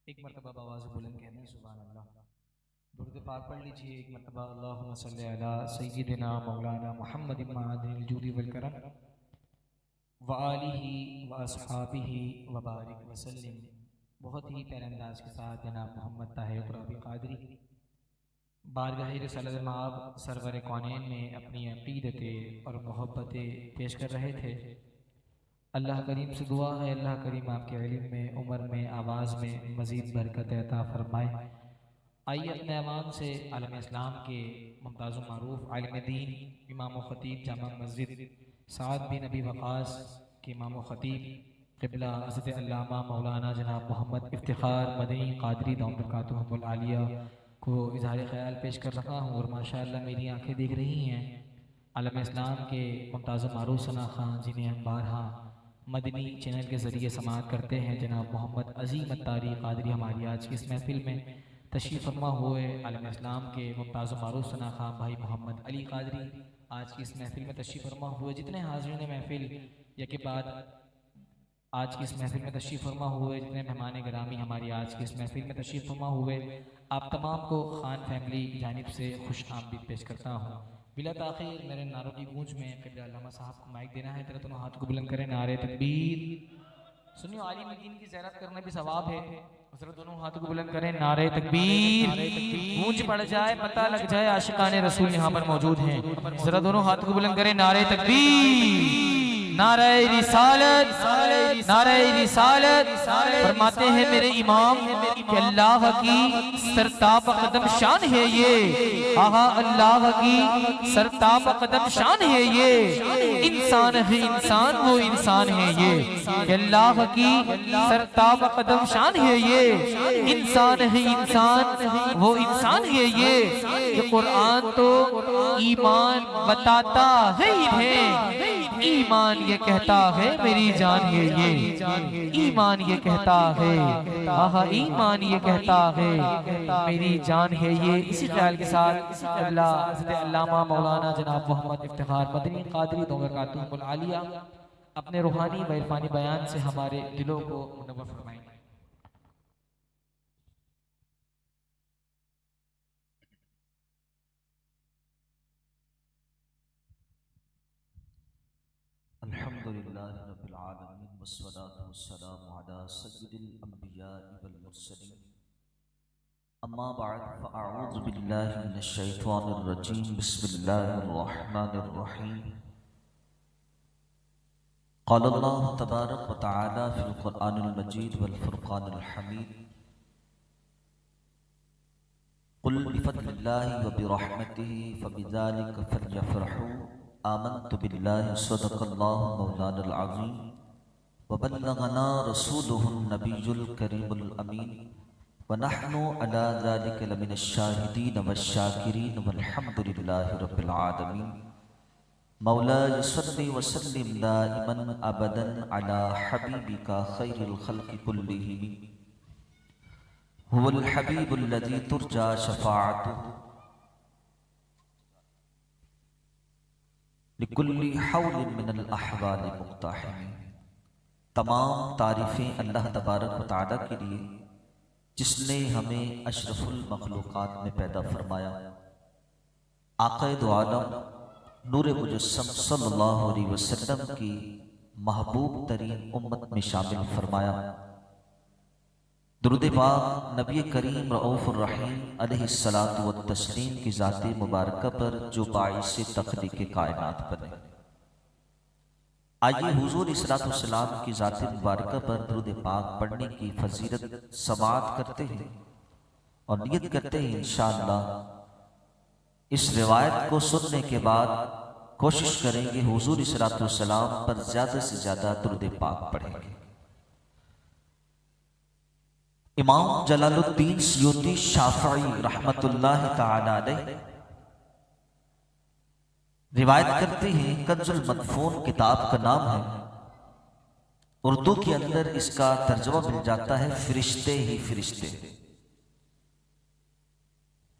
एक मरतबा आवाज़ बुलंद कहने सुभान अल्लाह। दुरूद पाक पढ़ लीजिए एक मरतबा। अल्लाहुम्मा सल्ली अला सय्यिदिना मौलाना मुहम्मद मअदिनिल जूदी वल करम व आलिहि व अस्हाबिहि व बारिक वसल्लिम। बहुत ही प्यारे अंदाज के साथ जनाब मोहम्मद ताहिर कुरैशी क़ादरी बारगाह रिसालत माब सरवर कौनैन में अपनी अक़ीदतें और मोहब्बतें पेश कर रहे थे। अल्लाह करीम से दुआ है, अल्लाह करीम आपके इल्म में, उम्र में, आवाज़ में मज़ीद बरकत अता फरमाए। आइए अपने ऐवान से आलम इस्लाम के मुमताज़ मारूफ आलिम दीन इमाम व ख़तीब जामा मस्जिद साद बिन नबी वक़ास के इमाम व ख़तीब क़िबला हज़रत अल्लामा मौलाना जनाब मोहम्मद इफ्तिख़ार मदनी क़ादरी दामद बरकातुहुल आलिया को इज़हार ख़याल पेश कर रहा हूँ। और माशाअल्लाह मेरी आँखें देख रही हैं आलम इस्लाम के मुमताज़ मारूफ सना खां, जिन्हें हम बारहा मदनी चैनल के ज़रिए समाअत करते हैं। जनाब मोहम्मद अज़ीम अत्तारी क़ादरी हमारी आज की इस महफ़िल में तशरीफ़ फरमा हुए। आलम इस्लाम के मुमताज़ मारूफ सना खां भाई मोहम्मद अली क़ादरी आज की इस महफ़िल में तशरीफ़ फरमा हुए। जितने हाज़रीन महफ़िल यके बाद आज की इस महफ़िल में तशरीफ़ फरमा हुए, जितने मेहमान गिरामी हमारी आज की इस महफ़िल में तशरीफ़ फरमा हुए, आप तमाम को खान फैमिली की जानिब से खुश आमदीद पेश करता हूँ। बिला ताख़ीर मेरे नारों की गूंज में क़िबला अल्लामा साहब को माइक देना है। तेरा दोनों हाथ को बुलंद करें, नारे तकबीर। सुनियो, आलिम दीन की ज़ियारत करना भी सवाब है। जरा दोनों हाथों को बुलंद करें, नारे तकबीर। गूंज पड़ जाए, पता लग जाए आशिकाने रसूल यहाँ पर मौजूद हैं। जरा दोनों हाथों को बुलंद करें, नारे तकबीर, नारे रिसालत, नारे रिसालत। फरमाते हैं मेरे इमाम कि अल्लाह की सरताब कदम शान है ये, आहा अल्लाह की सरताब कदम शान है ये। इंसान है इंसान, वो इंसान है ये, अल्लाह की सरताब कदम शान है ये। इंसान है इंसान, वो इंसान है ये कुरान तो ईमान बताता है इन्हें। ईमान ये कहता है मेरी जान है ये, ईमान ये कहता है, आहा ईमान ये कहता है मेरी जान है ये। इसी ख्याल के साथ अल्लामा मौलाना जनाब मोहम्मद इफ्तिखार मदनी क़ादरी दामद आलिया अपने रूहानी व इरफानी बयान से हमारे दिलों को मुनव्वर फरमाएंगे। अल्हम्दुलिल्लाहि रब्बिल आलमीन वस्सलातु वस्सलामु अला सय्यिदिल अंबिया'i वल मुरसलीन। अम्मा बअद फ़अऊज़ु बिल्लाहि मिनश शैतानिर रजीम। बिस्मिल्लाहिर रहमानिर रहीम। क़ाल अल्लाहु तबारक व तआला फ़िल क़ुरआनिल मजीद वल फ़ुरक़ानिल हमीद। क़ुल बिफ़ज़लिल्लाहि व बिरहमतिहि फ़बिज़ालिका फ़लयफ़रहू आमनतु बिल्लाहि सदक़ल्लाहु मौलानल अज़ीम व बल्लगना रसूलुहुन नबियुल करीमुल अमीन व नहनु अला ज़ालिका लमिनश शाहिदीन वश्शाकिरीन वल्हम्दुलिल्लाहि रब्बिल आलमीन। मौला सल्लि व सल्लिम दाइमन अबदन अला हबीबिका खैरिल खल्क़ि कुल्लिहिम हुवल हबीबुल लज़ी तुरजा शफ़ाअतुहु लिकुल्लि हौलिन मिनल अहवालि मुक़्तहिम। तमाम तारीफ़ें अल्लाह तबारक व तआला के लिए जिसने हमें अशरफुल मखलूक़ात में पैदा फरमाया, आक़ाए दो आलम नूरे मुजस्सम सल्लल्लाहु अलैहि वसल्लम की महबूब तरीन उम्मत में शामिल फरमाया। दुरूद पाक नबी करीम रऊफ़ुर रहीम अलैहिस्सलातु व तस्लीम की ज़ात मुबारक पर जो बाइसे तख़लीक़ कायनात बने। आइए हुज़ूर इस्सलातु वस्सलाम की ज़ात मुबारक पर दुरूद पाक पढ़ने की फजीलत समाअत करते हैं और नियत करते हैं इंशाअल्लाह इस रिवायत को सुनने के बाद कोशिश करेंगे हुज़ूर इस्सलातु वस्सलाम पर ज़्यादा से ज़्यादा दुरूद पाक पढ़ेंगे। इमाम जलालुद्दीन सयूती शाफ़ई रहमतुल्लाहि तआला अलैह रिवायत करते हैं, कंजुल मदफून किताब का नाम है। उर्दू के अंदर इसका तर्जुमा मिल जाता है फरिश्ते ही फरिश्ते।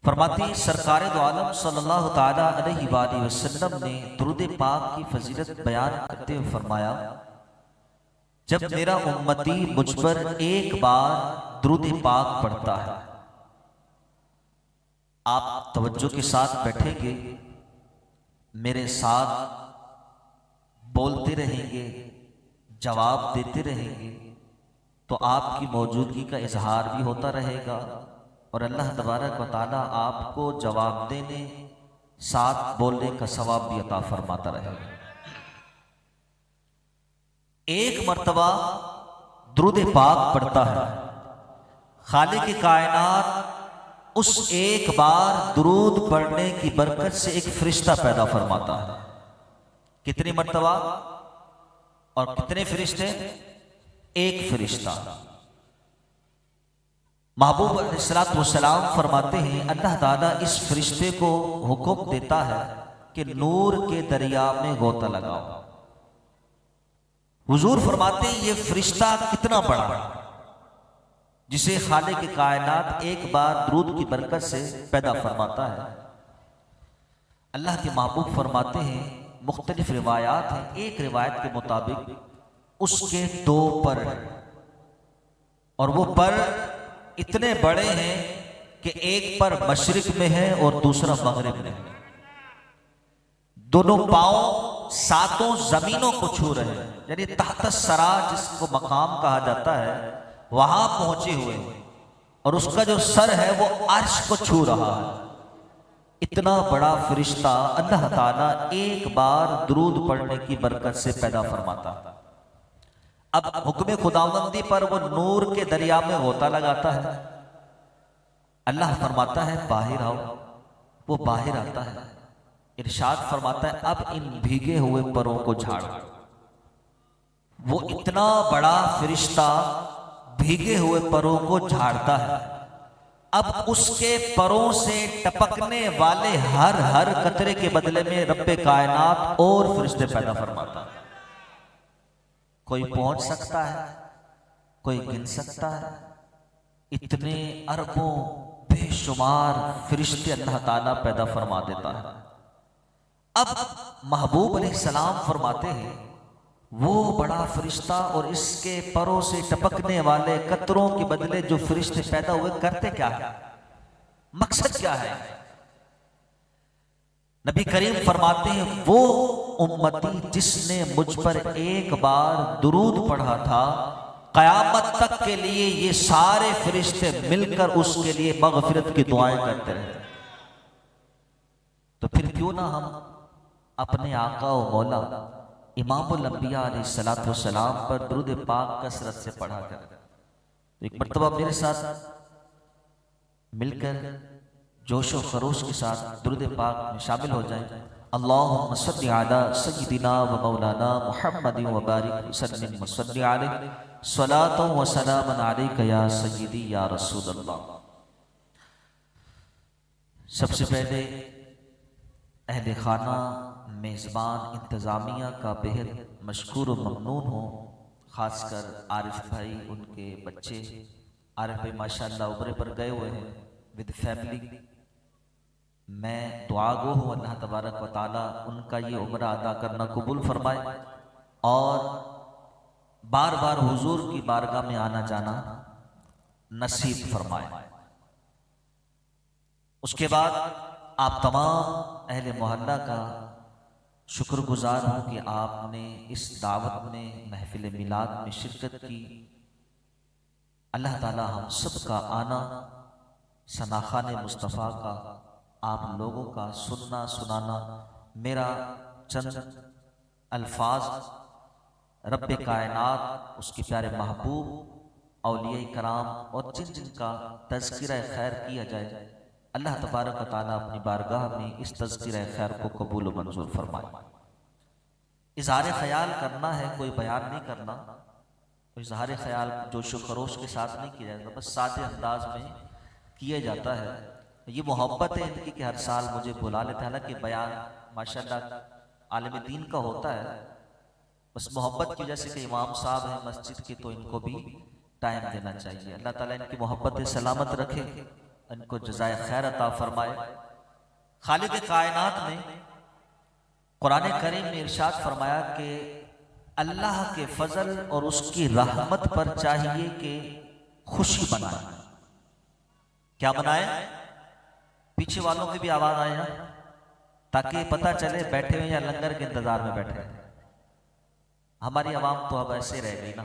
फरमाते हैं सरकार दो आलम सल्लल्लाहु तआला अलैहि वसल्लम ने दुरूद पाक की फजीलत बयान करते हुए फरमाया, जब मेरा उम्मती मुझ पर एक बार दुरूद पाक पढ़ता है, आप तवज्जो के साथ बैठेंगे, मेरे साथ बोलते रहेंगे, जवाब देते रहेंगे, तो आपकी मौजूदगी का इजहार भी होता रहेगा और अल्लाह तबारक व तआला आपको जवाब देने, साथ बोलने का सवाब भी अता फरमाता रहेगा। एक मर्तबा दुरूद पाक पढ़ता है, खालिक कायनात उस एक बार दुरूद पढ़ने की बरकत से एक फरिश्ता पैदा फरमाता है। कितनी मर्तबा और कितने फरिश्ते? एक फरिश्ता। महबूब अलैहिस्सलातु वस्सलाम फरमाते हैं, अल्लाह ताला इस फरिश्ते को हुक्म देता है कि नूर के दरिया में गोता लगाओ। हुजूर फरमाते हैं, ये फरिश्ता कितना बड़ा, जिसे खालिक की कायनात एक बार दुरूद की बरकत से पैदा फरमाता है। अल्लाह के महबूब फरमाते हैं, मुख्तलिफ रिवायात हैं, एक रिवायत के मुताबिक उसके दो पर और वो पर इतने बड़े हैं कि एक पर मशरिक में है और दूसरा मगरिब में है। दोनों पांव सातों जमीनों को छू रहे हैं, यानी तहत सरा जिसको मकाम कहा जाता है वहां पहुंचे हुए हैं, और उसका जो सर है वो अर्श को छू रहा है। इतना बड़ा फरिश्ता अल्लाह ताला एक बार दुरूद पढ़ने की बरकत से पैदा फरमाता है। अब हुक्म खुदावंदी पर वो नूर के दरिया में गोता लगाता है। अल्लाह फरमाता है बाहर आओ, वो बाहर आता है। इरशाद फरमाता है, अब इन भीगे हुए परों को झाड़ो। वो इतना बड़ा फरिश्ता भीगे हुए परों को झाड़ता है। अब उसके परों से टपकने वाले हर हर कतरे के बदले में रब्बे कायनात और फरिश्ते पैदा फरमाता है। कोई पहुंच सकता है, कोई गिन सकता है, इतने अरबों बेशुमार फरिश्ते अल्लाह ताला पैदा फरमा देता है। अब महबूब अलैहिस्सलाम फरमाते हैं, वो बड़ा फरिश्ता और इसके परों से टपकने वाले कतरों के बदले जो फरिश्ते पैदा हुए करते क्या है, मकसद क्या है? नबी करीम फरमाते हैं, वो उम्मती जिसने मुझ पर एक बार दुरूद पढ़ा था, कयामत तक के लिए ये सारे फरिश्ते मिलकर उसके लिए मगफिरत की दुआएं करते रहे। तो फिर क्यों ना हम अपने आका और मौला इमामुल अंबिया अलैहिस्सलातु वस्सलाम पर दुरूद पाक कसरत से पढ़ा करें। तो एक मर्तबा मेरे साथ मिलकर जोशो खरोश के साथ दुरूद पाक में शामिल हो जाए। अल्लाहुम्मा सल्लि अला सय्यिदिना व मौलाना मुहम्मदिन व बारिक वसल्लिम व सल्लि अलैहि सलातन व सलामन अलैका या सय्यिदी या रसूल अल्लाह। सबसे पहले अहले खाना, मेज़बान, इंतज़ामिया का बेहद मशकूर व ममनून हो, ख़ासकर आरिफ भाई, उनके बच्चे। आरिफ भाई माशाअल्लाह उम्रे पर गए हुए हैं विद फैमिली। मैं दुआ गो हूँ, अल्लाह तबारक व ताला उनका ये उम्र अदा करना कबूल फरमाए और बार बार हुजूर की बारगाह में आना जाना नसीब फरमाए। उसके बाद आप तमाम अहले मोहल्ला का शुक्रगुजार हूँ कि आपने इस दावत में, महफिल मिलाद में शिरकत की। अल्लाह ताला हम सब का आना, सनाखाने मुस्तफ़ा का, आप लोगों का सुनना सुनाना, मेरा चंद अल्फाज रब्बे कायनात, उसके प्यारे महबूब, औलिया कराम और जिन जिनका तज़किरा खैर किया जाए, अल्लाह तबारक व तआला अपनी बारगाह में इस तज़किरा खैर को कबूल व मंजूर फरमाए। इज़हार ख्याल करना है, कोई बयान नहीं करना। तो इज़हार ख्याल जोशो खरोश के साथ नहीं किया जाता, बस सादे अंदाज में किया जाता है। ये मोहब्बत है इनकी कि हर साल मुझे बुला लेते हैं। हालांकि बयान माशाल्लाह आलिम दीन का होता है, बस मोहब्बत की वजह से कि इमाम साहब हैं मस्जिद के, तो इनको भी टाइम देना चाहिए। अल्लाह ताला इनकी मोहब्बत सलामत रखे, इनको जज़ाए खैर अता फरमाए। खालिक कायनात ने कुरान करीम में इरशाद फरमाया कि अल्लाह के फजल और उसकी रहमत पर चाहिए कि खुशी मनाए। क्या मनाए? पीछे वालों की भी आवाज आए ना, ताकि पता चले बैठे हुए या लंगर के इंतजार में बैठे हैं। हमारी आवाम तो अब ऐसे रह गई ना,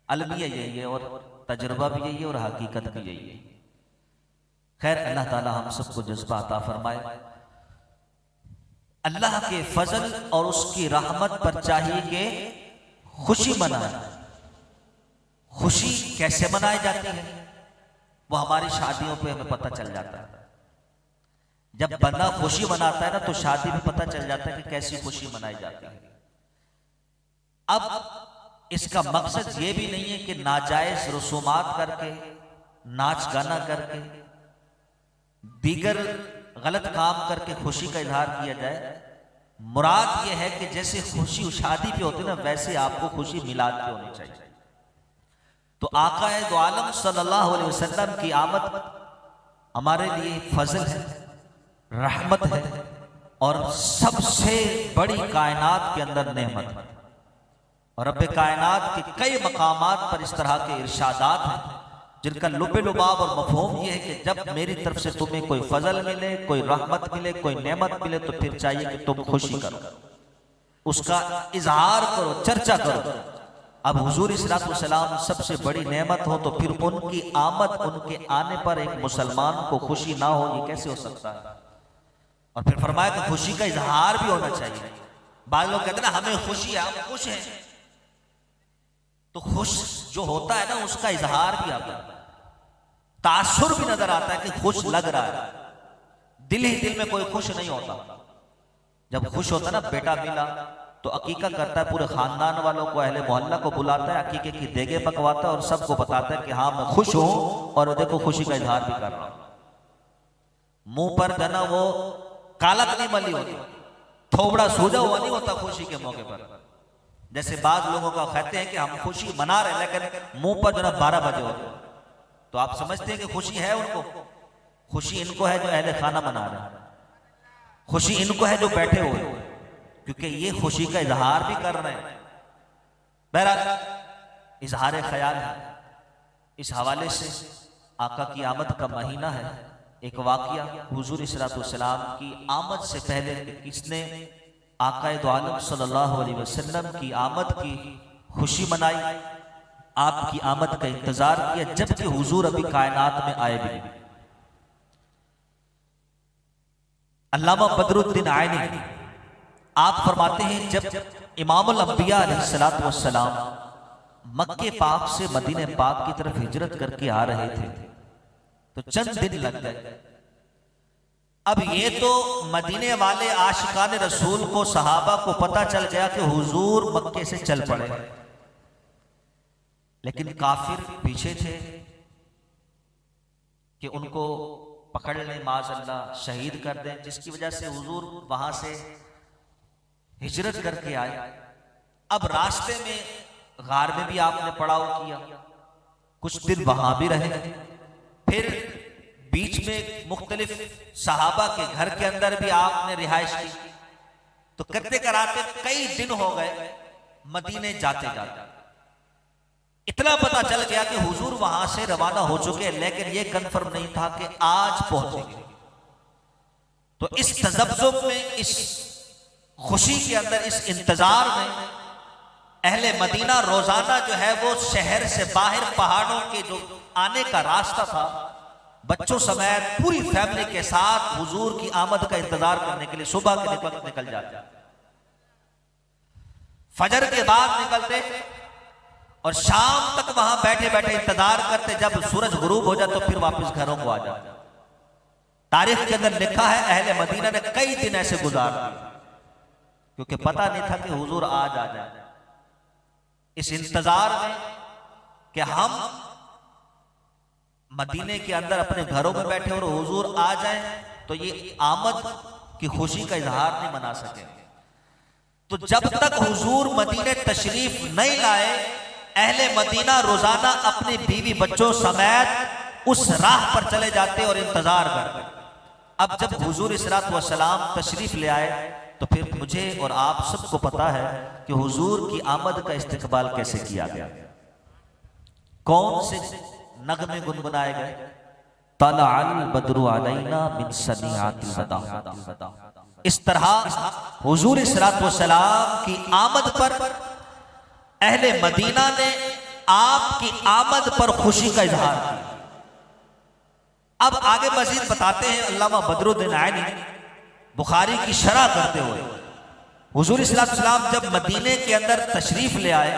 अलमिया यही है और तजुर्बा भी यही है और हकीकत भी यही है। खैर, अल्लाह ताला हम सबको जज्बा अता फरमाए। अल्लाह के फजल और उसकी रहमत पर चाहिए कि खुशी मनाए। खुशी कैसे मनाई जाती है वो हमारी शादियों पे हमें पता चल जाता है। जब बंदा खुशी मनाता है ना तो शादी में पता चल जाता है कि कैसी खुशी मनाई जाती है। अब इसका मकसद ये भी नहीं है कि नाजायज रसूमात करके, नाच गाना करके, दीगर गलत काम करके खुशी का इजहार किया जाए। मुराद यह है कि जैसे खुशी शादी पे होती है ना, वैसे आपको खुशी मिलाद पे होनी चाहिए। तो आका दो आलम सल्लल्लाहु अलैहि वसल्लम की आमद हमारे लिए फजल है, रहमत है और सबसे बड़ी कायनात के अंदर नेमत है। और रब्बे कायनात के कई मकामात पर इस तरह के इरशादात हैं जिनका लुबे लुबाब और मफहूम यह है कि जब मेरी तरफ से तुम्हें कोई फजल मिले, कोई रहमत मिले, कोई नेमत मिले तो फिर चाहिए कि तुम खुशी करो, उसका इजहार करो, चर्चा करो। अब हुजूर सलाम सबसे बड़ी नेमत हो तो फिर उनकी आमद, उनके आने पर एक मुसलमान को खुशी ना हो, ये कैसे हो सकता है? और फिर फरमाया कि खुशी का इजहार भी होना चाहिए। बाद लोग कहते हैं ना हमें खुशी है, हम खुश हैं, तो खुश जो होता है ना उसका इजहार भी आता है, तासुर भी नजर आता है कि खुश लग रहा है। दिल ही दिल में कोई खुश नहीं होता। जब खुश होता है ना, बेटा मिला तो अकीका करता है, पूरे खानदान वालों को, अहले मोहल्ला को बुलाता है, अकीके की देगे पकवाता है और सबको बताता है कि हाँ मैं खुश हूं और देखो खुशी का इजहार भी कर रहा हूं। मुंह पर गना वो कालक नहीं मली होती, थोबड़ा सूजा हुआ नहीं होता खुशी के मौके पर। जैसे बाद लोगों का कहते हैं कि हम खुशी मना रहे लेकिन मुंह पर जो ना 12 बजे होते, तो आप समझते हैं कि खुशी है उनको? खुशी इनको है जो अहले खाना मना रहे हैं, खुशी इनको है जो बैठे हुए, क्योंकि ये खुशी का इजहार भी कर रहे हैं। बहरहाल इजहार ख्याल है। इस हवाले से आका की आमद का महीना है। एक वाकया, हुजूर सल्लल्लाहु की आमद से पहले किसने आका दो आलम सल्लल्लाहु अलैहि वसल्लम की आमद की खुशी मनाई, आपकी आमद का इंतजार किया, जबकि हुजूर अभी कायनात में आए भी। अल्लामा बदरुद्दीन आयनी आप फरमाते हैं जब इमामुल अंबिया अलैहिस्सलातु वस्सलाम मक्के पाक से मदीने पाक की तरफ हिजरत करके आ रहे थे तो चंद दिन लग गए। अब ये तो मदीने वाले आशिकान रसूल को, सहाबा को पता चल गया कि हुजूर मक्के से चल पड़े, लेकिन काफिर पीछे थे कि उनको पकड़ लें, माज़अल्लाह शहीद कर दें, जिसकी वजह से हुजूर वहां से हिजरत करके आए। अब रास्ते में गार में भी आपने पड़ाव किया, कुछ दिन वहां भी रहे, फिर बीच में मुख्तलिफ सहाबा के घर के अंदर भी आपने रिहाइश की। तो करते कराते कई दिन हो गए मदीने जाते जाते। इतना पता चल गया कि हुजूर वहां से रवाना हो चुके, लेकिन यह कंफर्म नहीं था कि आज पहुंचेंगे। तो इस तजब्जुब में, इस खुशी के अंदर, इस इंतजार में अहले मदीना रोजाना जो है वो शहर से बाहर पहाड़ों के जो आने का रास्ता था, बच्चों समेत पूरी फैमिली के साथ हुजूर की आमद का इंतजार करने के लिए सुबह के वक्त निकल जाते, फजर के बाद निकलते और शाम तक वहां बैठे बैठे इंतजार करते। जब सूरज गुरूब हो जाए तो फिर वापस घरों को आ जाते। तारीख के अंदर लिखा है अहले मदीना ने कई दिन ऐसे गुजार दिए, क्योंकि पता नहीं था कि हुजूर आज आ जाए। इस इंतजार में कि हम मदीने के अंदर अपने घरों में बैठे और हुजूर आ जाए तो ये आमद की खुशी का इजहार नहीं मना सके। तो जब तक हुजूर मदीने तशरीफ नहीं लाए, अहले मदीना रोजाना अपने बीवी बच्चों समेत उस राह पर चले जाते और इंतजार करते। अब जब हुजूर सल्लल्लाहु अलैहि वसल्लम तशरीफ ले आए तो फिर मुझे और आप सबको पता है कि हुजूर की आमद का इस्तकबाल कैसे किया गया, कौन से नगमे गुनगुनाए गए। तलअल बद्रु अलैना मिन सनियातिल वदा। इस तरह हुजूर इस्सलातु वस्सलाम की आमद पर अहले मदीना ने आपकी आमद पर खुशी का इजहार किया। अब आगे मजीद बताते हैं अल्लामा बदरुद्दीन आइनी बुखारी की शरह करते हुए, हुजूर इस्सलातु वस्सलाम जब मदीने के अंदर तशरीफ ले आए,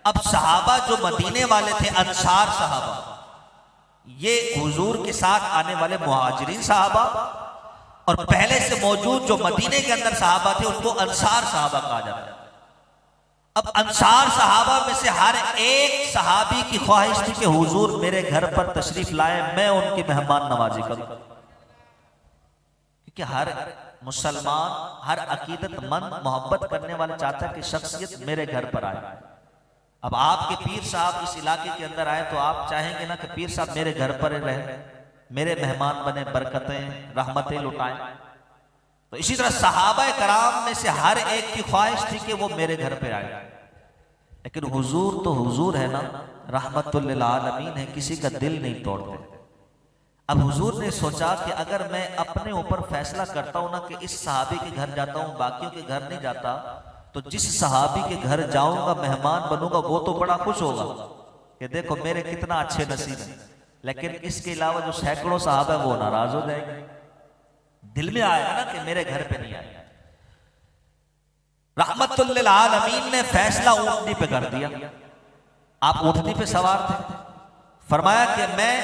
अब सहाबा जो मदीने वाले थे, अंसार सहाबा, ये हुजूर के साथ आने वाले मुहाजिरीन सहाबा और पहले से मौजूद जो मदीने के अंदर सहाबा थे उनको अंसार सहाबा कहा जाता है। अब अंसार सहाबा में से हर एक सहाबी की ख्वाहिश थी कि हुजूर मेरे घर पर तशरीफ लाए, मैं उनकी मेहमान नवाजी करूं, क्योंकि हर मुसलमान, हर अकीदतमंद, मोहब्बत करने वाले चाहता है कि शख्सियत मेरे घर पर आए। अब आपके पीर साहब इस इलाके के अंदर आए तो आप चाहेंगे ना कि पीर साहब मेरे घर पर रहे, मेरे मेहमान बने, बरकतें रहमतें लुटाएं। तो इसी तरह सहाबा कराम में से हर एक की ख्वाहिश थी कि वो मेरे घर पे आए, लेकिन हुजूर तो हुजूर है ना, रहमतुल लिल आलमीन है, किसी का दिल नहीं तोड़ते। अब हुजूर ने सोचा कि अगर मैं अपने ऊपर फैसला करता हूं ना कि इस सहाबी के घर जाता हूं, बाकियों के घर नहीं जाता, तो जिस सहाबी के घर जाऊंगा, मेहमान बनूंगा, वो तो बड़ा खुश होगा कि देखो मेरे कितना अच्छे नसीब है, लेकिन इसके अलावा जो सैकड़ों सहाबा है वो नाराज हो जाएंगे। दिल में आएगा ना कि मेरे घर पे नहीं आए। रहमतुल लिल आलमीन ने फैसला ऊंटनी पे कर दिया। आप ऊंटनी पे सवार थे, फरमाया कि मैं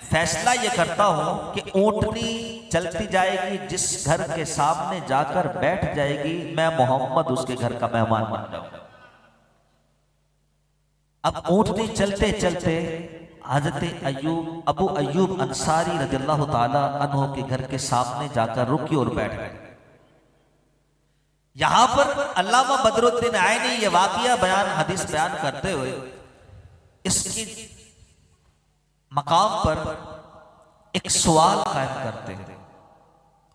फैसला ये करता हूं कि ऊंटनी चलती जाएगी, जिस घर के सामने जाकर बैठ जाएगी, मैं मोहम्मद उसके घर का मेहमान बन जाऊंगा। अब ऊंटनी चलते चलते हजरत अय्यूब, अबू अय्यूब अंसारी रज़ियल्लाहु ताला अन्हु के घर के सामने जाकर रुकी और बैठ गए। यहां पर अल्लामा बदरुद्दीन आइनी ये वाकया बयान, हदीस बयान करते हुए इसकी मकाम पर एक सवाल कायम करते हैं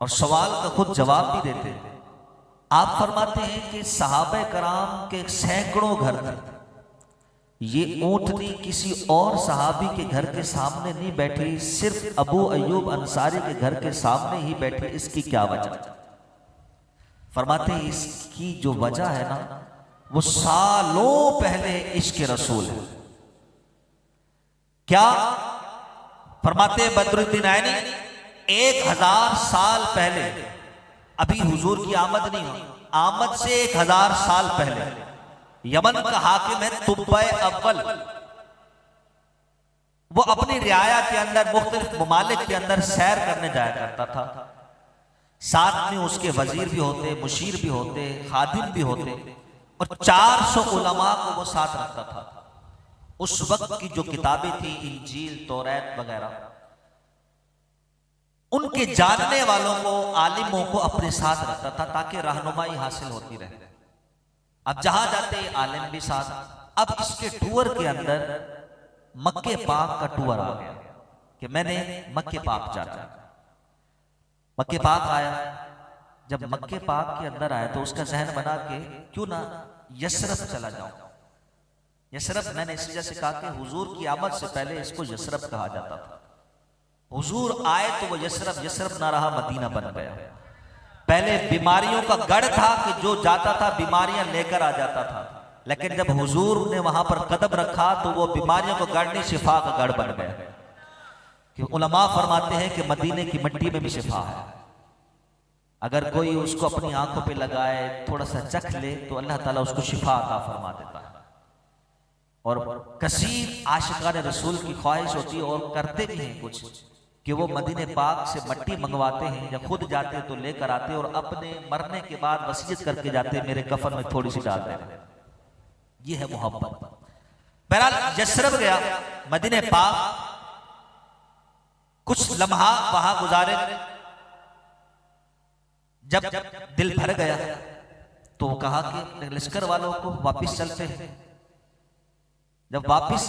और सवाल का खुद जवाब भी देते हैं। आप फरमाते हैं कि सहाबा कराम के सैकड़ों घर थे, ये ऊंटनी किसी और सहाबी के घर के सामने नहीं बैठी, सिर्फ अबू अय्यूब अंसारी के घर के सामने ही बैठी। इसकी क्या वजह? फरमाते हैं इसकी जो वजह है ना, वो सालों पहले इश्क रसूल है। क्या फरमाते बदरुद्दीन आइनी, 1000 साल पहले, अभी हुजूर की आमद नहीं हुई, आमद से 1000 साल पहले यमन का हाकिम है तुब्बे अव्वल, वो अपनी रियाया के अंदर मुख्तलिफ ममालिक के अंदर सैर करने जाया करता था। साथ में उसके वजीर भी होते, मुशीर भी होते, खादिम भी होते, और 400 उलमा को वो साथ रखता था। उस वक्त की जो किताबें थी, इंजील, तौरात वगैरह, उनके जानने वालों को, आलिमों को अपने साथ रखता था ताकि रहनुमाई हासिल होती रहे। अब जहां जाते आलिम भी साथ। अब इसके टूर के अंदर मक्के पाक का टूर आ गया कि मैंने मक्के पाक जाना। मक्के पाक आया, जब मक्के पाक के अंदर आया तो उसका जहन बना के क्यों ना यसरफ चला जाऊं। यसरफ मैंने इस वजह से कहा कि हुजूर की आमद से पहले इसको यसरफ कहा जाता था। हुजूर आए तो वो यसरफ, यसरफ ना रहा, मदीना बन गया। पहले बीमारियों का गढ़ था कि जो जाता था बीमारियां लेकर आ जाता था, लेकिन जब हुजूर ने वहां पर कदम रखा तो वो बीमारियों का गढ़ नहीं, शिफा का गढ़ बन गया। कि उलमा फरमाते हैं कि मदीने की मिट्टी में भी शिफा है। अगर कोई उसको अपनी आंखों पे लगाए, थोड़ा सा चख ले, तो अल्लाह ताला उसको शिफा अता फरमा देता है। और कसीर आशिकान रसूल की ख्वाहिश होती है, और करते भी हैं कुछ, कि वो मदीने पाक से मट्टी मंगवाते हैं, या खुद जाते तो लेकर आते और अपने मरने के बाद वसीयत करके जाते, मेरे कफन में थोड़ी सी डाल देना। ये है मोहब्बत। बहरहाल यसरब गया, मदीने पाक, कुछ लम्हा वहां गुजारे। जब दिल भर गया तो कहा कि लश्कर वालों को वापिस चलते हैं। जब वापिस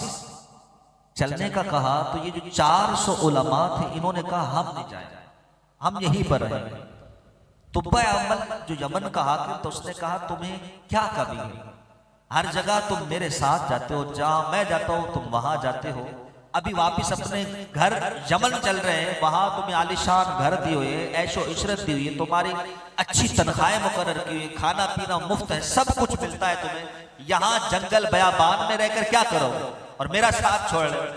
चलने का कहा तो ये जो 400 उलमा थे, इन्होंने कहा हम नहीं जाएंगे, हम यहीं पर रहेंगे। तुब्बा अव्वल जो यमन का हाकिम, तो उसने कहा तुम्हें क्या कमी है, हर जगह तुम मेरे साथ जाते हो, जहां मैं जाता हूं तुम वहां जाते हो, अभी वापिस अपने घर यमन चल रहे हैं, वहां तुम्हें आलिशान घर दिए हुए, ऐशो इशरत दी हुई है, तुम्हारी अच्छी तनख्वाहें मुकर्रर की हुई, खाना पीना मुफ्त है, सब कुछ मिलता है तुम्हें, यहाँ जंगल बयाबान में रहकर क्या करोगे और मेरा साथ छोड़ रहे।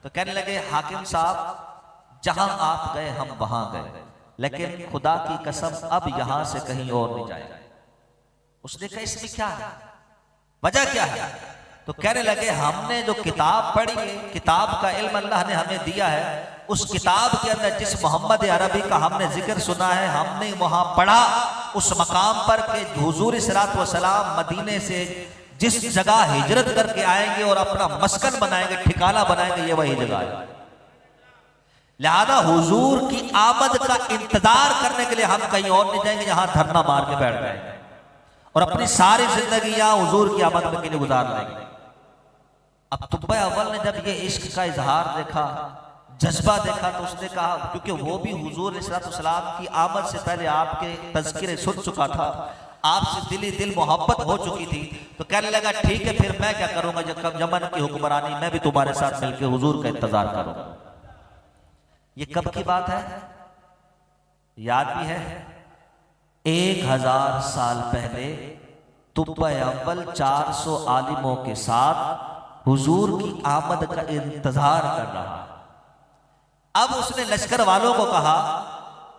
तो कहने लगे हाकिम साहब जहां आप गए हम वहां गए, लेकिन खुदा की कसम अब यहां से कहीं और नहीं जाएगा। उसने कहा इसमें क्या है, वजह क्या है? तो कहने लगे हमने जो किताब पढ़ी है, किताब का इल्म अल्लाह ने हमें दिया है, उस किताब के अंदर जिस मोहम्मद अरबी का हमने जिक्र सुना है, हमने वहां पढ़ा उस मकाम पर कि हुजूर सल्लल्लाहु अलैहि वसल्लम मदीने से जिस जगह हिजरत करके आएंगे और अपना मस्कन बनाएंगे, ठिकाना बनाएंगे, ये वही जगह है। लिहाजा हुजूर की आमद का इंतजार करने के लिए हम कहीं और नहीं जाएंगे, जहां धरना मार के बैठ जाएंगे और अपनी सारी जिंदगी यहां हुजूर की आमद के लिए गुजार लेंगे। अब तुब्बा अव्वल ने जब ये इश्क का इजहार देखा, जज्बा देखा, तो उसने कहा, क्योंकि वो भी हुजूर सल्लल्लाहु की आमद से पहले आपके तज़किरे सुन चुका था, आपसे दिली दिल मोहब्बत हो चुकी थी, तो कहने लगा ठीक है फिर मैं क्या करूंगा, जब यमन की हुक्मरानी मैं भी तुम्हारे साथ मिलकर हुजूर का इंतजार करूंगा। ये कब की बात है, याद भी है? 1000 साल पहले तुब्बा अव्वल 400 आलिमों के साथ हुजूर की आमद का इंतजार कर रहा। अब उसने लश्कर वालों को कहा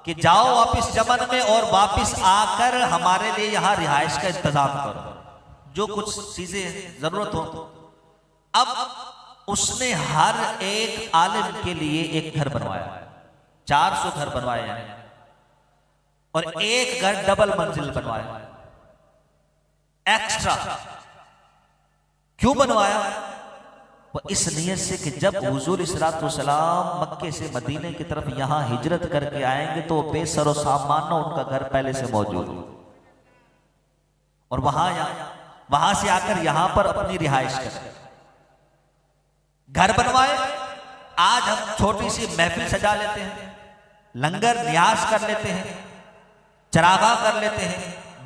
कि जाओ वापिस यमन में और वापिस आकर हमारे लिए यहां रिहाइश का इंतजाम करो, जो कुछ चीजें जरूरत हो। अब उसने हर एक आलिम के लिए एक घर बनवाया, 400 घर बनवाए हैं, और एक घर डबल मंजिल बनवाया एक्स्ट्रा। क्यों बनवाया? वो इस नियत से कि जब हुजूर सल्लल्लाहु अलैहि वसल्लम मक्के से मदीने की तरफ यहां हिजरत करके आएंगे तो बेसरो सामान उनका घर पहले से मौजूद हो, और वहां से आकर यहां पर अपनी रिहाइश करें। घर बनवाए। आज हम छोटी सी महफिल सजा लेते हैं, लंगर न्यास कर लेते हैं, चरागा कर लेते हैं,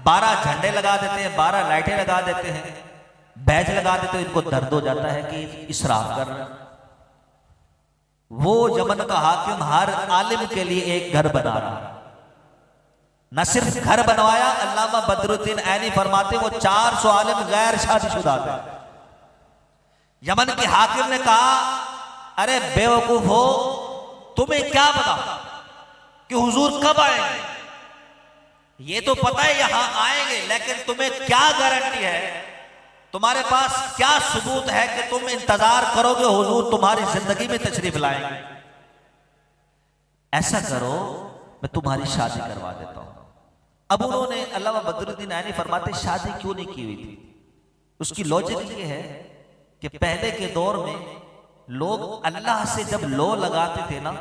12 झंडे लगा देते हैं, 12 लाइटें लगा देते हैं, बैज लगा देते हैं। इनको दर्द हो जाता है कि इसराफ कर रहे हैं। वो यमन का हाकिम हर आलिम के लिए एक घर बना रहा। न सिर्फ घर बनवाया, अल्लामा बदरुद्दीन ऐनी फरमाते वो 400 आलिम गैर शादीशुदा थे। यमन के हाकिम ने कहा, अरे बेवकूफ हो, तुम्हें क्या पता कि हुजूर कब आएंगे? ये तो पता है यहां आएंगे, लेकिन तुम्हें क्या गारंटी है, तुम्हारे पास क्या सबूत है कि तुम इंतजार करोगे हुजूर तुम्हारी जिंदगी में तशरीफ लाएंगे? ऐसा करो, मैं तुम्हारी शादी करवा देता हूं। अब उन्होंने, अल्लामा बदरुद्दीन ऐनी फरमाते, शादी क्यों नहीं की हुई थी? उसकी लॉजिक ये है कि पहले के दौर में लोग अल्लाह से जब लो लगाते थे ना,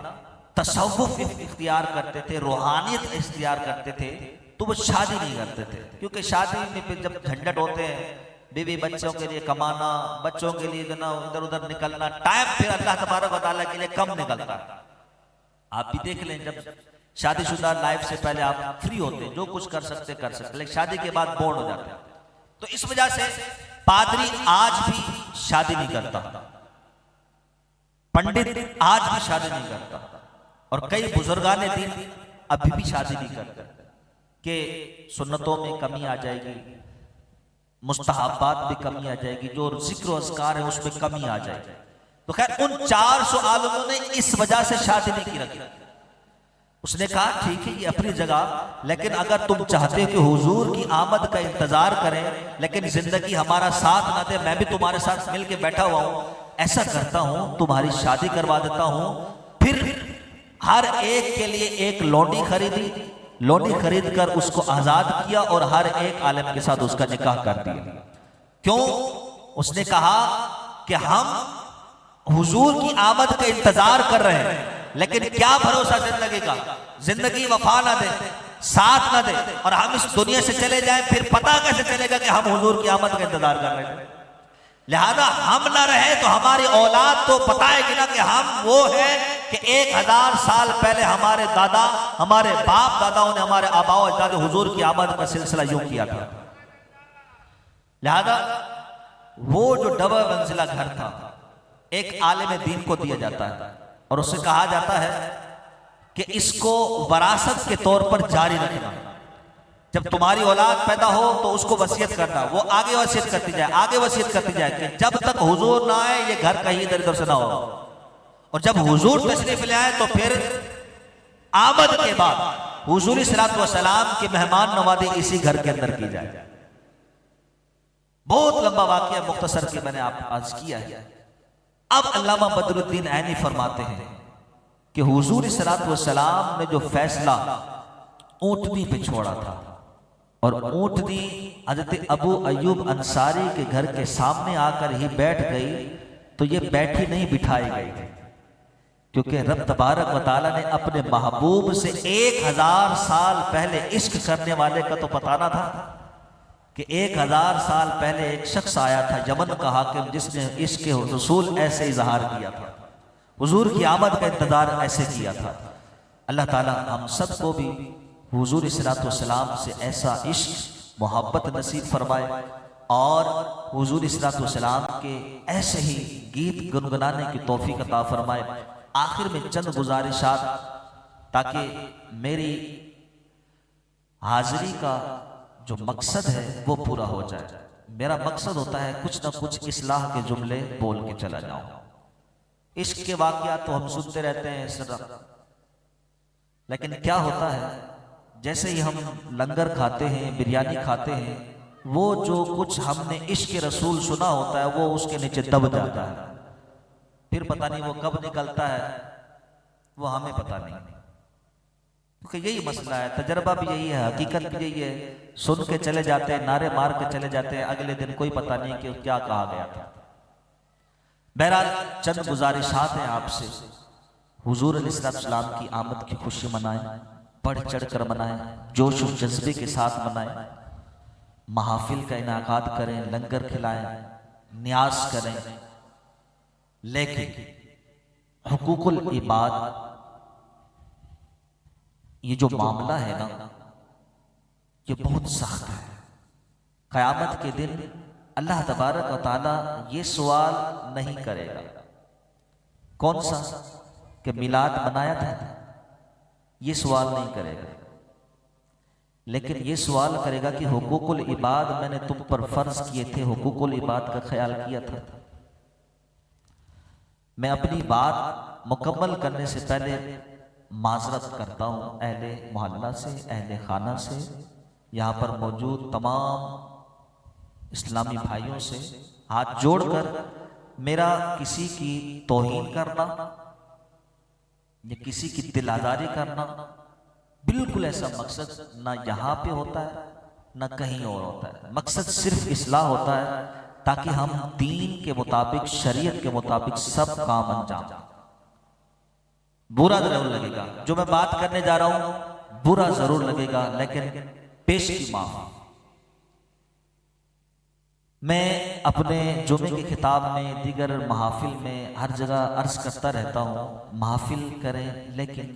तसव्वुफ इख्तियार करते थे, रूहानियत इख्तियार करते थे, तो वो शादी नहीं करते थे। क्योंकि शादी में फिर जब झंझट होते हैं, बीवी बच्चों के लिए कमाना, बच्चों के लिए ना इधर उधर निकलना, टाइम फिर अल्लाह तबारक व तआला के लिए कम निकलता है। आप भी देख लें, जब शादीशुदा लाइफ से पहले आप फ्री होते हैं, जो कुछ कर सकते, लेकिन शादी के बाद बोर्ड हो जाते हैं। तो इस वजह से पादरी आज भी शादी नहीं करता, पंडित आज भी शादी नहीं करता, और कई बुजुर्गाने दीन अभी भी शादी नहीं करते कि सुन्नतों में कमी आ जाएगी, मुस्तहबात में कमी आ जाएगी, जो जिक्र और अस्कार है उसमें कमी आ जाएगी। तो खैर उन 400 आलिमों ने इस वजह से शादी नहीं की रखी। उसने कहा ठीक है ये अपनी जगह, लेकिन अगर तुम चाहते हो कि हुजूर की आमद का इंतजार करें लेकिन जिंदगी हमारा साथ ना दे, मैं भी तुम्हारे साथ मिल के बैठा हुआ हूं, ऐसा करता हूं तुम्हारी शादी करवा देता हूं। फिर हर एक के लिए एक लौंडी खरीदी, लौंडी खरीद कर उसको आजाद किया और हर एक आलिम के साथ उसका निकाह कर दिया। क्यों? उसने कहा कि हम हुजूर की आमद का इंतजार कर रहे हैं, लेकिन क्या भरोसा जिंदगी का, जिंदगी वफा ना दे, साथ ना दे, और हम इस दुनिया से चले जाएं, फिर पता कैसे चलेगा कि हम हुजूर की आमद का इंतजार कर रहे हैं। लिहाजा हम ना रहे तो हमारी औलाद तो बताएगी ना कि हम वो है कि 1000 साल पहले हमारे दादा, हमारे बाप दादाओं ने, हमारे आबाओ अजदाद हुजूर की आमद का सिलसिला यूं किया था। लिहाजा वो जो डबल मंजिला घर था एक आलिम दीन को दिया जाता है और उससे कहा जाता है कि इसको वरासत के तौर पर जारी रखना। जब तुम्हारी औलाद पैदा हो तो उसको वसीयत करना, वो आगे वसीयत करती जाए, आगे वसीयत करती जाए कि जब तक हुजूर ना आए ये घर कहीं इधर उधर से ना हो। और जब हुजूर तशरीफ ले आए तो फिर आमद के बाद हुजूर सल्लल्लाहु अलैहि वसल्लम की मेहमान नवाजी इसी घर के अंदर की जाए। बहुत लंबा वाकया मुख्तसर के मैंने आप आज किया है। अब अल्लामा बदरुद्दीन ऐनी फरमाते हैं कि हुजूर सल्लल्लाहु अलैहि वसल्लम ने जो फैसला ऊंटनी पे छोड़ा था और ऊंटनी हजरत अबू अय्यूब अंसारी के घर के सामने आकर ही बैठ गई, तो ये बैठी नहीं बिठाई गई थी, क्योंकि रब तबारक व तआला ने अपने महबूब से 1000 साल पहले इश्क करने वाले का तो बताना था कि 1000 साल पहले एक शख्स आया था यमन का हाकिम, जिसने इश्क के रसूल ऐसे इजहार किया था, हुजूर की आमद का इंतजार ऐसे किया था। अल्लाह ताला हम सबको भी हुजूर सल्लल्लाहु अलैहि वसल्लम से ऐसा इश्क मोहब्बत नसीब फरमाए और हुजूर सल्लल्लाहु अलैहि वसल्लम के ऐसे ही गीत गुनगुनाने की तौफीक अता फरमाए। आखिर में चंद गुजारिशात ताकि मेरी हाजिरी का जो मकसद है वो पूरा हो जाए। मेरा मकसद होता है कुछ ना कुछ इस्लाह के जुमले बोल के चला जाऊं। इश्क के वाकयात तो हम सुनते रहते हैं सदा, लेकिन क्या होता है जैसे ही हम लंगर खाते हैं, बिरयानी खाते हैं, वो जो कुछ हमने इश्क रसूल सुना होता है वो उसके नीचे दब जाता है, फिर पता नहीं वो कब निकलता है, वो हमें पता नहीं। क्योंकि यही मसला है, तजर्बा भी यही है, हकीकत भी यही है। सुन के चले जाते हैं, नारे मार के चले जाते हैं, अगले दिन कोई पता नहीं कि क्या कहा गया था। बहरहाल चंद गुजारिशात हैं आपसे, हुजूर अलैहिस्सलाम की आमद की खुशी मनाएं, बढ़ चढ़ कर मनाएं, जोश और जज्बे के साथ मनाएं, महाफिल का इनाकात करें, लंगर खिलाएं, न्याज करें, लेकिन हुकूकुल इबाद ये जो मामला है ना, ये बहुत सख्त है। क़यामत के दिन अल्लाह तबारक व तआला ये सवाल नहीं करेगा, कौन सा कि मिलाद मनाया था, ये सवाल नहीं करेगा, लेकिन ये सवाल करेगा कि हुकूकुल इबाद मैंने तुम पर फर्ज किए थे, हुकूकुल इबाद का ख्याल किया था। मैं अपनी बात मुकम्मल करने से पहले माजरत करता हूँ अहले मोहल्ला से, अहले खाना से, यहाँ पर मौजूद तमाम इस्लामी भाइयों से हाथ जोड़कर मेरा किसी की तौहीन करना या किसी की दिल आज़ारी करना बिल्कुल ऐसा मकसद ना यहाँ पे होता है ना कहीं और होता है। मकसद सिर्फ इस्लाह होता है ताकि हम दीन के मुताबिक, शरीयत के मुताबिक सब काम अंजाम। बुरा जरूर लगेगा, जो मैं बात करने जा रहा हूं बुरा जरूर लगेगा, लेकिन पेश की माफ। मैं अपने जुमे की किताब में, दीगर महाफिल में हर जगह अर्ज करता रहता हूं, महाफिल करें लेकिन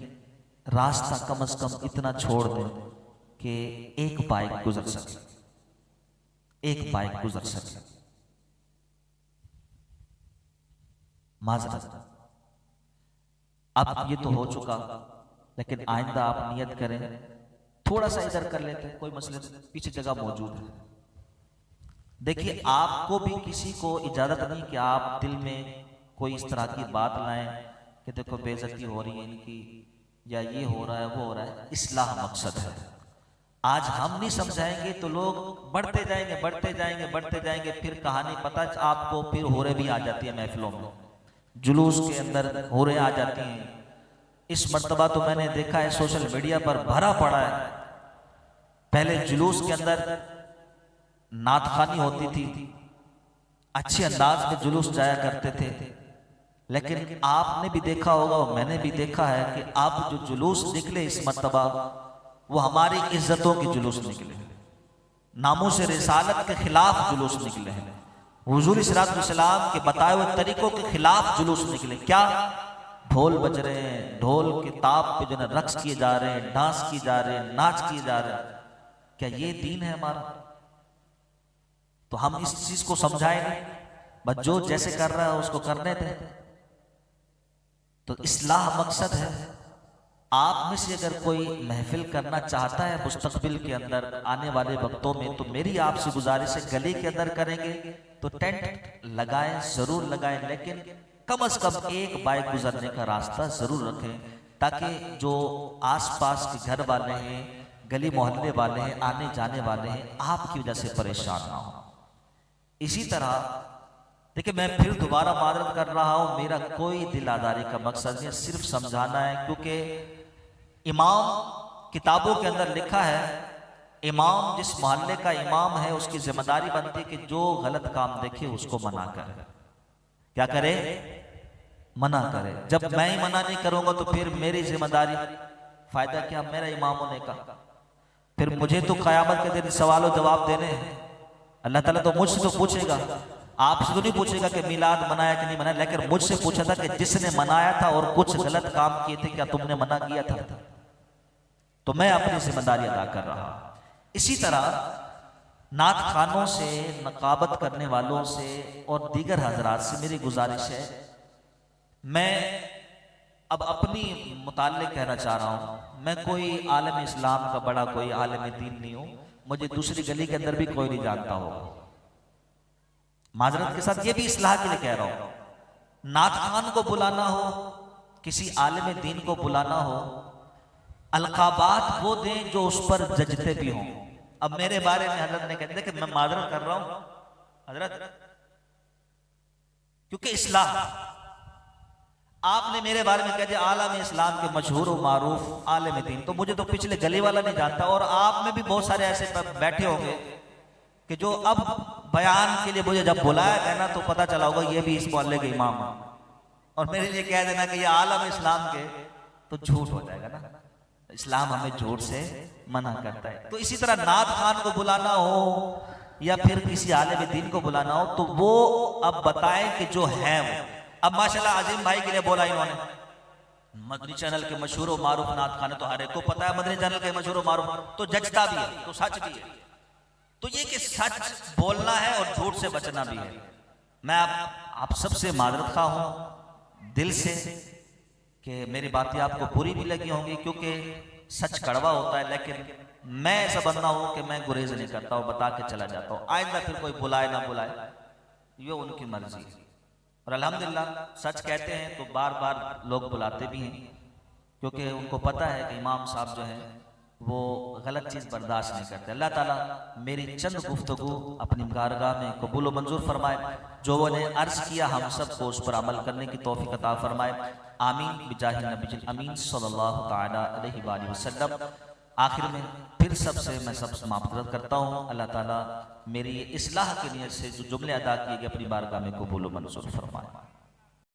रास्ता कम से कम इतना छोड़ दें कि एक बाइक गुजर सके, एक बाइक गुजर सके। माजरत अब ये तो हो चुका, लेकिन आइंदा आप नियत करें, थोड़ा सा इधर कर लेते हैं, कोई मसला नहीं, पीछे जगह मौजूद है। देखिए, आपको भी किसी को इजाजत नहीं कि आप दिल में कोई इस तरह की बात लाएं कि देखो बेइज्जती हो रही है इनकी, या ये हो रहा है, वो हो रहा है। इस्लाह मकसद है। आज हम नहीं समझाएंगे तो लोग बढ़ते जाएंगे, बढ़ते जाएंगे, बढ़ते जाएंगे, फिर कहानी पता आपको, फिर होरे भी आ जाती है महफिलों में, जुलूस के अंदर होरे आ जाती हैं। इस मर्तबा तो मैंने देखा है सोशल मीडिया पर भरा पड़ा है। पहले जुलूस के अंदर नातखानी होती थी, अच्छे अंदाज में जुलूस जाया करते थे, लेकिन आपने भी देखा होगा और मैंने भी देखा है कि अब जो जुलूस निकले इस मर्तबा, वो हमारी इज्जतों के जुलूस निकले, नामूस रिसालत के खिलाफ जुलूस निकले हैं, हुजूर सल्लल्लाहु अलैहि वसल्लम के बताए हुए तरीकों के खिलाफ जुलूस निकले। क्या ढोल बज रहे हैं, ढोल के ताप पे जो है रक्स किए जा रहे हैं, डांस किए जा रहे हैं, नाच किए जा रहे हैं, क्या ये दीन है हमारा? तो हम इस चीज को समझाएं नहीं, बस जो जैसे कर रहा है उसको करने दें। तो इस्लाह मकसद है। आप में से अगर कोई महफिल करना चाहता है मुस्तकबिल के अंदर आने वाले वक्तों में, तो मेरी आपसे गुजारिश है गली के अंदर करेंगे तो टेंट लगाएं, जरूर लगाएं, लेकिन कम से कम एक बाइक गुजरने का रास्ता जरूर रखें, ताकि जो आसपास के घर वाले हैं, गली मोहल्ले वाले हैं, आने जाने वाले हैं, आपकी वजह से परेशान ना हो। इसी तरह देखिए, मैं फिर दोबारा मादरत कर रहा हूं, मेरा कोई दिल आजारी का मकसद नहीं, सिर्फ समझाना है, क्योंकि इमाम किताबों के अंदर लिखा है, इमाम जिस मोहल्ले का इमाम है उसकी जिम्मेदारी बनती है कि जो गलत काम देखे उसको मना करे। क्या करे? मना करे। जब मैं ही मना नहीं करूंगा तो फिर मेरी जिम्मेदारी, फायदा क्या मेरा इमाम होने का? फिर मुझे तो कयामत के दिन सवालों जवाब देने हैं। अल्लाह ताला तो मुझसे तो पूछेगा, आपसे तो नहीं पूछेगा कि मिलाद मनाया कि नहीं मनाया, लेकिन मुझसे पूछा था कि जिसने मनाया था और कुछ गलत काम किए थे, क्या तुमने मना किया था? तो मैं अपनी जिम्मेदारी अदा कर रहा। इसी तरह नात खानों से, नकाबत करने वालों से और दीगर हजरात से मेरी गुजारिश है, मैं अब अपनी मुताल्लिक कहना चाह रहा हूं, मैं कोई आलम इस्लाम का बड़ा कोई आलम दीन नहीं हूं, मुझे दूसरी गली के अंदर भी कोई नहीं जानता हो। माजरत के साथ ये भी इस्लाह के लिए कह रहा हूं, नात खान को बुलाना हो, किसी आलिम दीन को बुलाना हो, अलकाबात वो दें जो उस पर जजते भी हों। अब मेरे बारे में हजरत ने कहते कि मैं माजरत कर रहा हूं हजरत, क्योंकि इस्लाह, आपने मेरे बारे में कह दिया आलम इस्लाम के मशहूर और मारूफ आलिम दीन, तो मुझे तो पिछले गली वाला नहीं जानता, और आप में भी बहुत सारे ऐसे बैठे होंगे कि जो अब बयान के लिए मुझे जब बुलाया गया ना, तो पता चला होगा ये भी इस मोहल्ले के इमाम है, और मेरे लिए कह देना कि ये आलम इस्लाम के, तो झूठ हो जाएगा ना। इस्लाम हमें झूठ से मना करता है। तो इसी तरह नात खान को बुलाना हो या फिर किसी आलिम दीन को बुलाना हो, तो वो अब बताएं कि जो है वो। अब माशाल्लाह अजीम भाई के लिए बोला इन्होंने, मदनी चैनल के मशहूर और मारूफ नात खान, तो हर एक को पता है मदनी चैनल के मशहूर और मारूफ, तो जचता भी है, तो सच भी है। तो ये कि सच बोलना है और झूठ से बचना भी है। मैं आप सबसे माजरत खा हूं दिल से कि मेरी बातें आपको बुरी भी लगी होंगी, क्योंकि सच कड़वा होता है, लेकिन मैं ऐसा बंदा हूं कि मैं गुरेज नहीं करता हूं, बता के चला जाता हूं। आइंदा फिर कोई बुलाए ना बुलाए, ये उनकी मर्जी है। और अल्हम्दुलिल्लाह सच कहते हैं तो बार बार लोग बुलाते भी हैं, क्योंकि उनको पता है कि इमाम साहब जो है वो गलत चीज़ बर्दाश्त नहीं करते। अल्लाह ताला मेरी चंद गुफ्तगू अपनी बारगाह में कबूल मंजूर फरमाए, जो उन्हें अर्ज किया हम सबको उस पर अमल करने की तौफीक अता फरमाए। आमीन बिजाहि नबी अमीन सल्लल्लाहु तआला अलैहि वसल्लम। आखिर में फिर सबसे मैं सबसे माफ़रत करता हूँ, अल्लाह ताला मेरी इस्लाह की नियत से जो जुमले अदा किए गए अपनी बारगाह में कबूल मंजूर फरमाए।